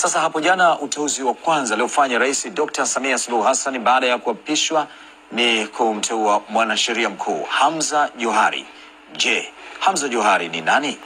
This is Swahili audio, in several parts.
Sasa hapo jana uteuzi wa kwanza aliofanya Rais Dr. Samia Suluhu Hassan baada ya kuapishwa ni kumteua mwanasheria mkuu Hamza Johari. Je, Hamza Johari ni nani?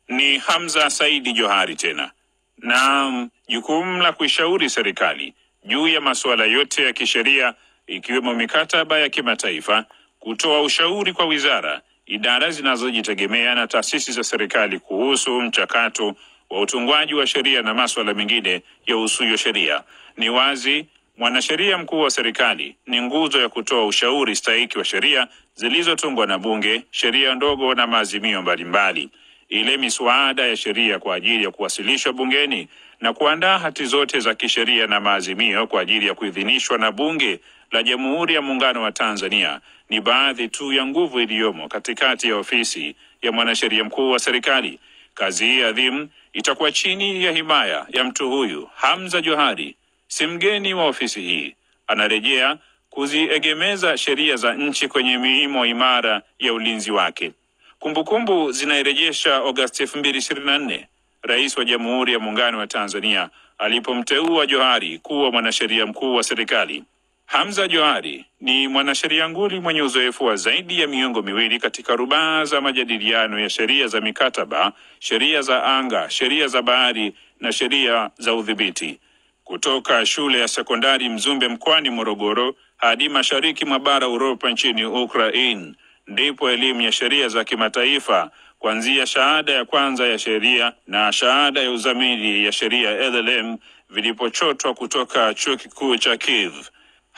Ni Hamza Saidi Johari tena. Na jukumu la kuishauri serikali juu ya masuala yote ya kisheria ikiwemo mikataba ya kimataifa, kutoa ushauri kwa wizara, idara zinazojitegemea na taasisi za serikali kuhusu mchakato wa utungwaji wa sheria na masuala mengine ya usuyo sheria. Ni wazi mwanasheria mkuu wa serikali ni nguzo ya kutoa ushauri stahiki wa sheria zilizotungwa na bunge, sheria ndogo na maazimio mbalimbali. Ile miswada ya sheria kwa ajili ya kuwasilishwa bungeni na kuandaa hati zote za kisheria na maazimio kwa ajili ya kuidhinishwa na bunge la Jamhuri ya Muungano wa Tanzania ni baadhi tu ya nguvu iliyomo katikati ya ofisi ya mwanasheria mkuu wa serikali. Kazi hii adhimu itakuwa chini ya himaya ya mtu huyu Hamza Johari. Si mgeni wa ofisi hii, anarejea kuziegemeza sheria za nchi kwenye miimo imara ya ulinzi wake. Kumbukumbu zinairejesha Agosti 2024, Rais wa Jamhuri ya Muungano wa Tanzania alipomteua Johari kuwa mwanasheria mkuu wa serikali. Hamza Johari ni mwanasheria nguli mwenye uzoefu wa zaidi ya miongo miwili katika rubaa za majadiliano ya sheria za mikataba, sheria za anga, sheria za bahari na sheria za udhibiti. Kutoka shule ya sekondari Mzumbe mkoani Morogoro hadi mashariki mwa bara Uropa nchini Ukraine, ndipo elimu ya sheria za kimataifa kuanzia shahada ya kwanza ya sheria na shahada ya uzamili ya sheria LLM vilipochotwa kutoka chuo kikuu cha Kiev.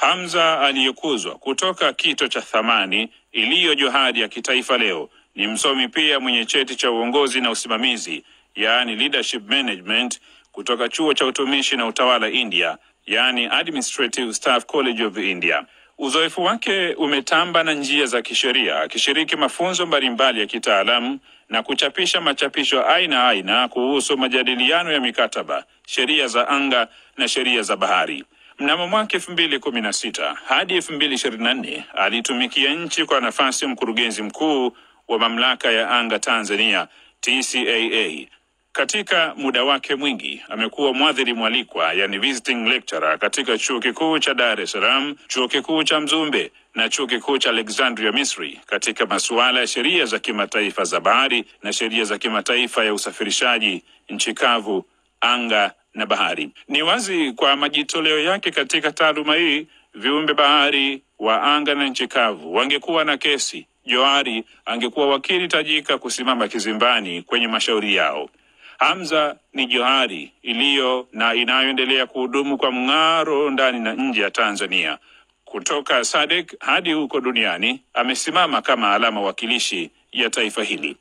Hamza aliyekuzwa kutoka kito cha thamani iliyo Johari ya kitaifa leo ni msomi pia mwenye cheti cha uongozi na usimamizi, yaani leadership management, kutoka chuo cha utumishi na utawala India, yaani Administrative Staff College of India. Uzoefu wake umetamba na njia za kisheria, akishiriki mafunzo mbalimbali ya kitaalamu na kuchapisha machapisho aina kuhusu majadiliano ya mikataba, sheria za anga na sheria za bahari. Mnamo mwaka 2016 hadi 2024 alitumikia nchi kwa nafasi ya mkurugenzi mkuu wa mamlaka ya anga Tanzania TCAA. Katika muda wake mwingi amekuwa mwadhiri mwalikwa, yani visiting lecturer, katika chuo kikuu cha Dar es Salaam, chuo kikuu cha Mzumbe na chuo kikuu cha Alexandria Misri katika masuala ya sheria za kimataifa za bahari na sheria za kimataifa ya usafirishaji nchi kavu, anga na bahari. Ni wazi kwa majitoleo yake katika taaluma hii, viumbe bahari wa anga na nchi kavu wangekuwa na kesi, Johari angekuwa wakili tajika kusimama kizimbani kwenye mashauri yao. Hamza ni Johari iliyo na inayoendelea kuhudumu kwa mng'aro ndani na nje ya Tanzania. Kutoka SADC hadi huko duniani amesimama kama alama wakilishi ya taifa hili.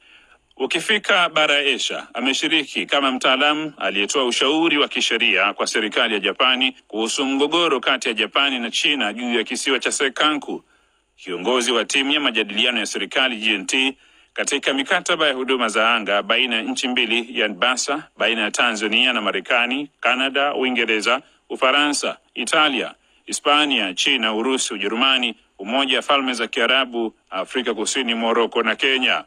Ukifika bara ya Asia, ameshiriki kama mtaalamu aliyetoa ushauri wa kisheria kwa serikali ya Japani kuhusu mgogoro kati ya Japani na China juu ya kisiwa cha Senkaku. Kiongozi wa timu ya majadiliano ya serikali GNT katika mikataba ya huduma za anga baina ya nchi mbili ya BASA, baina ya Tanzania na Marekani, Kanada, Uingereza, Ufaransa, Italia, Hispania, China, Urusi, Ujerumani, Umoja wa Falme za Kiarabu, Afrika Kusini, Morocco na Kenya.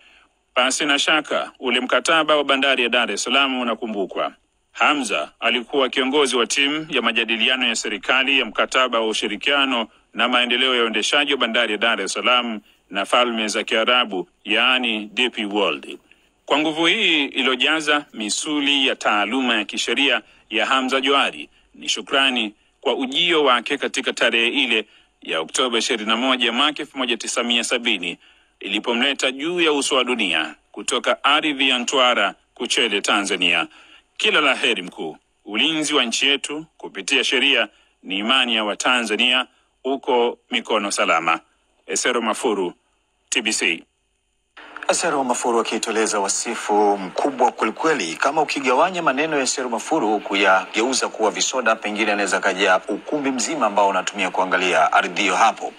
Pasi na shaka ule mkataba wa bandari ya Dar es Salaam unakumbukwa. Hamza alikuwa kiongozi wa timu ya majadiliano ya serikali ya mkataba wa ushirikiano na maendeleo ya uendeshaji wa bandari ya Dar es Salaam na Falme za Kiarabu, yaani DP World. Kwa nguvu hii ilojaza misuli ya taaluma ya kisheria ya Hamza Johari, ni shukrani kwa ujio wake katika tarehe ile ya Oktoba 21 mwaka 1970 ilipomleta juu ya uso wa dunia kutoka ardhi ya Mtwara Kuchele, Tanzania. Kila la heri mkuu. Ulinzi wa nchi yetu kupitia sheria ni imani ya Watanzania, uko mikono salama. Esero Mafuru, TBC. Esero Mafuru akitueleza wasifu mkubwa kwelikweli. Kama ukigawanya maneno ya Esero Mafuru kuyageuza kuwa visoda, pengine anaweza kaja ukumbi mzima ambao unatumia kuangalia ardhi hapo.